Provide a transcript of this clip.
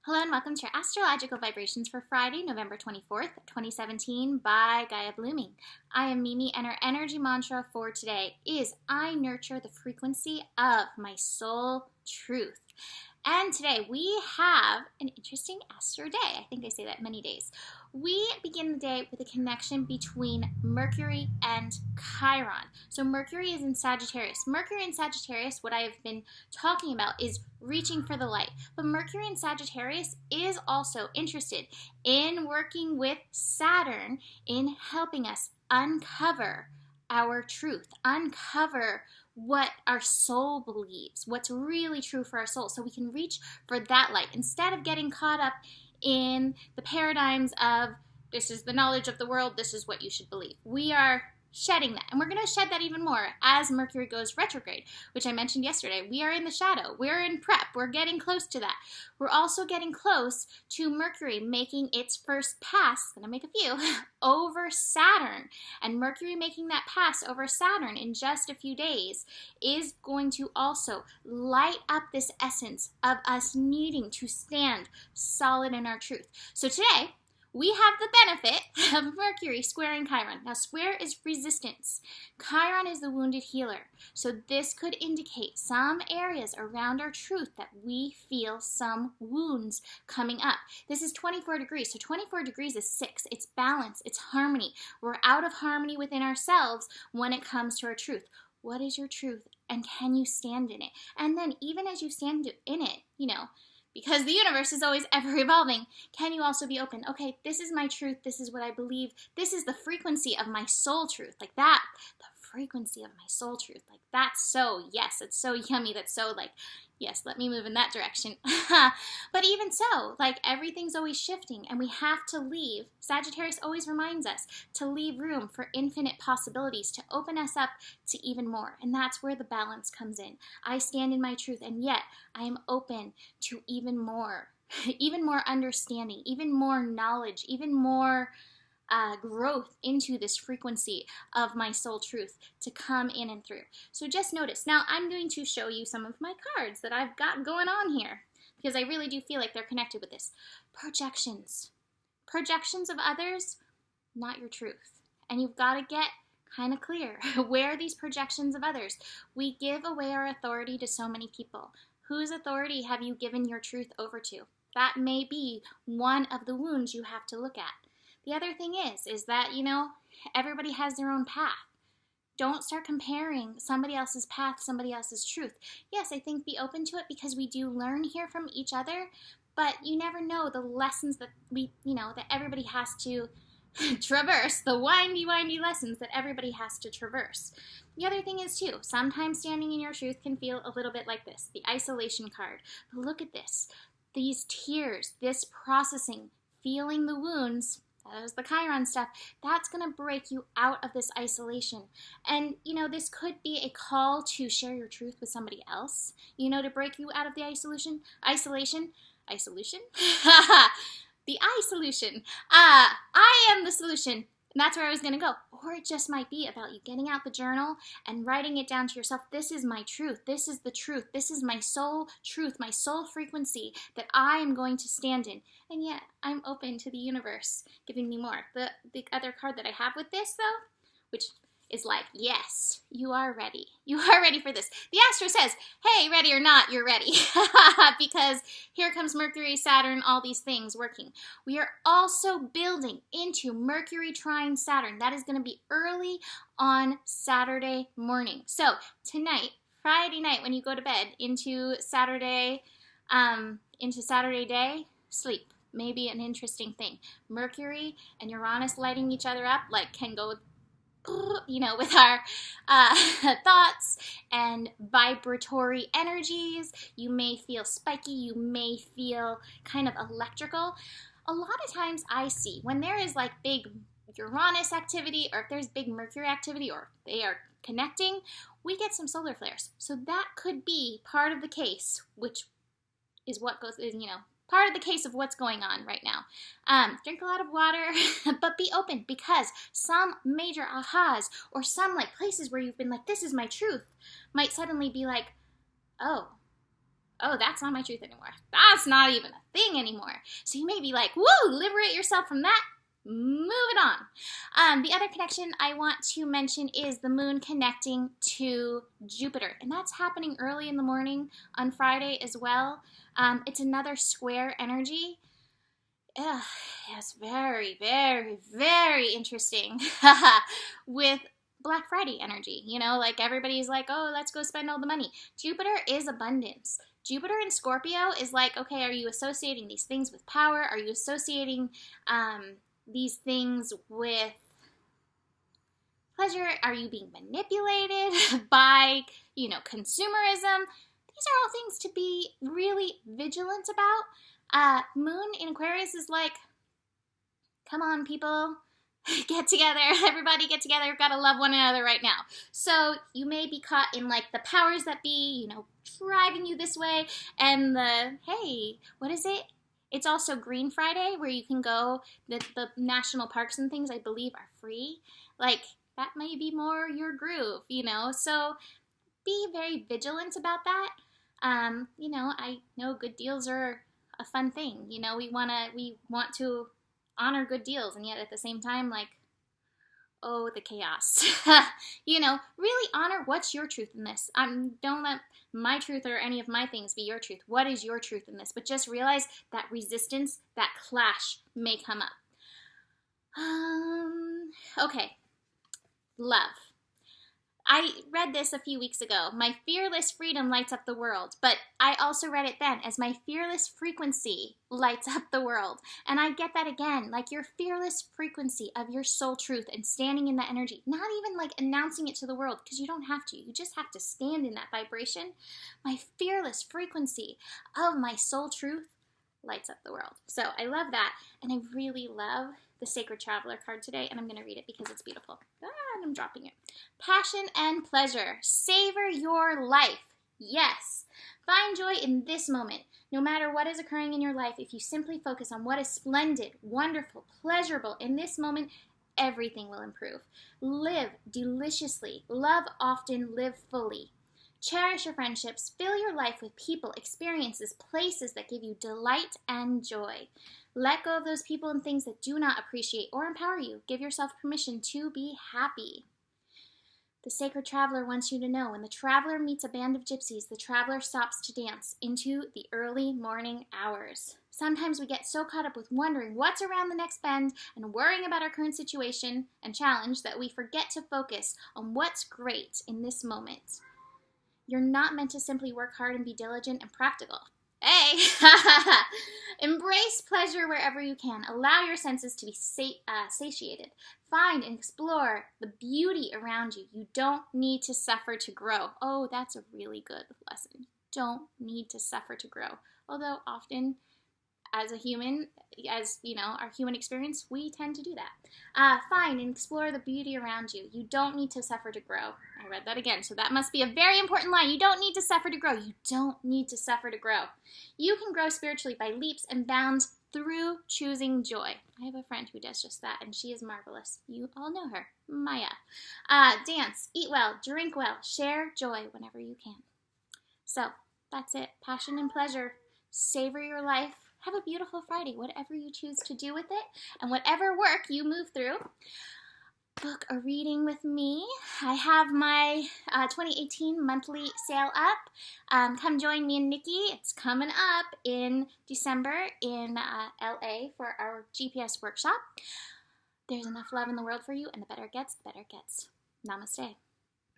Hello and welcome to your astrological vibrations for Friday, November 24th, 2017 by Gaia Blooming. I am Mimi and our energy mantra for today is I nurture the frequency of my soul truth. And today we have an interesting astro day. I think I say that many days. We begin the day with a connection between Mercury and Chiron. So Mercury is in Sagittarius. Mercury in Sagittarius, what I have been talking about is reaching for the light. But Mercury in Sagittarius is also interested in working with Saturn in helping us uncover our truth, uncover what our soul believes, what's really true for our soul, so we can reach for that light instead of getting caught up in the paradigms of this is the knowledge of the world, this is what you should believe. We are shedding that, and we're going to shed that even more as Mercury goes retrograde, which I mentioned yesterday. We are in the shadow, we're in prep, we're getting close to that. We're also getting close to Mercury making its first pass, gonna make a few, over Saturn. And Mercury making that pass over Saturn in just a few days is going to also light up this essence of us needing to stand solid in our truth. So today, we have the benefit of Mercury squaring Chiron. Now, square is resistance. Chiron is the wounded healer. So this could indicate some areas around our truth that we feel some wounds coming up. This is 24 degrees. So 24 degrees is 6. It's balance. It's harmony. We're out of harmony within ourselves when it comes to our truth. What is your truth? And can you stand in it? And then even as you stand in it, because the universe is always ever evolving, can you also be open? Okay, this is my truth. This is what I believe. This is the frequency of my soul truth. Like that, the frequency of my soul truth. Like that's so, yes, it's so yummy. That's so like, yes, let me move in that direction. But even so, like everything's always shifting and we have to leave. Sagittarius always reminds us to leave room for infinite possibilities to open us up to even more. And that's where the balance comes in. I stand in my truth and yet I am open to even more understanding, even more knowledge, even more growth into this frequency of my soul truth to come in and through. So just notice. Now I'm going to show you some of my cards that I've got going on here because I really do feel like they're connected with this. Projections. Projections of others, not your truth. And you've got to get kind of clear. Where are these projections of others? We give away our authority to so many people. Whose authority have you given your truth over to? That may be one of the wounds you have to look at. The other thing is that, everybody has their own path. Don't start comparing somebody else's path, somebody else's truth. Yes, I think be open to it because we do learn here from each other, but you never know the lessons that that everybody has to traverse, the windy lessons that everybody has to traverse. The other thing is too, sometimes standing in your truth can feel a little bit like this, the isolation card. But look at this, these tears, this processing, feeling the wounds, that is the Chiron stuff, that's going to break you out of this isolation. And, this could be a call to share your truth with somebody else, to break you out of the isolation? The I-solution. I am the solution. And that's where I was going to go. Or it just might be about you getting out the journal and writing it down to yourself. This is my truth. This is the truth. This is my soul truth, my soul frequency that I am going to stand in. And yet, I'm open to the universe giving me more. The other card that I have with this, though, which is like, yes, you are ready. You are ready for this. The Astro says, hey, ready or not, you're ready. Because here comes Mercury, Saturn, all these things working. We are also building into Mercury trine Saturn. That is going to be early on Saturday morning. So tonight, Friday night, when you go to bed, into Saturday day, sleep. Maybe an interesting thing. Mercury and Uranus lighting each other up, can go with our thoughts and vibratory energies. You may feel spiky, you may feel kind of electrical. A lot of times I see when there is big Uranus activity or if there's big Mercury activity or they are connecting, we get some solar flares. So that could be part of the case, which is what goes, part of the case of what's going on right now. Drink a lot of water, but be open because some major ahas or some places where you've been this is my truth might suddenly be oh, Oh, that's not my truth anymore. That's not even a thing anymore. So you may be like, woo, liberate yourself from that. Moving on. The other connection I want to mention is the moon connecting to Jupiter. And that's happening early in the morning on Friday as well. It's another square energy. It's very, very, very interesting with Black Friday energy. You know, like everybody's like, oh, let's go spend all the money. Jupiter is abundance. Jupiter in Scorpio is like, okay, are you associating these things with power? Are you associating these things with pleasure? Are you being manipulated by, consumerism? These are all things to be really vigilant about. Moon in Aquarius is like, come on, people. Get together. Everybody get together. We've got to love one another right now. So you may be caught in like the powers that be, driving you this way. And hey, what is it? It's also Green Friday where you can go, the national parks and things I believe are free. Like that may be more your groove, So be very vigilant about that. I know good deals are a fun thing. We want to honor good deals, and yet at the same time, like, oh, the chaos. Really honor what's your truth in this. Don't let my truth or any of my things be your truth. What is your truth in this? But just realize that resistance, that clash may come up. Okay. Love. I read this a few weeks ago. My fearless freedom lights up the world. But I also read it then as my fearless frequency lights up the world. And I get that again, like your fearless frequency of your soul truth and standing in that energy. Not even like announcing it to the world, because you don't have to. You just have to stand in that vibration. My fearless frequency of my soul truth lights up the world. So I love that. And I really love the Sacred Traveler card today, and I'm going to read it because it's beautiful. And I'm dropping it. Passion and pleasure. Savor your life. Yes. Find joy in this moment. No matter what is occurring in your life, if you simply focus on what is splendid, wonderful, pleasurable in this moment, everything will improve. Live deliciously. Love often. Live fully. Cherish your friendships. Fill your life with people, experiences, places that give you delight and joy. Let go of those people and things that do not appreciate or empower you. Give yourself permission to be happy. The Sacred Traveler wants you to know, when the traveler meets a band of gypsies, the traveler stops to dance into the early morning hours. Sometimes we get so caught up with wondering what's around the next bend and worrying about our current situation and challenge that we forget to focus on what's great in this moment. You're not meant to simply work hard and be diligent and practical. Hey! Embrace pleasure wherever you can. Allow your senses to be satiated. Find and explore the beauty around you. You don't need to suffer to grow. Oh, that's a really good lesson. Don't need to suffer to grow. Although often, as a human, our human experience, we tend to do that. Find and explore the beauty around you. You don't need to suffer to grow. I read that again, so that must be a very important line. You don't need to suffer to grow. You don't need to suffer to grow. You can grow spiritually by leaps and bounds through choosing joy. I have a friend who does just that, and she is marvelous. You all know her, Maya. Dance, eat well, drink well, share joy whenever you can. So, that's it. Passion and pleasure. Savor your life. Have a beautiful Friday, whatever you choose to do with it, and whatever work you move through. Book a reading with me. I have my 2018 monthly sale up. Come join me and Niki. It's coming up in December in LA for our GPS workshop. There's enough love in the world for you, and the better it gets, the better it gets. Namaste.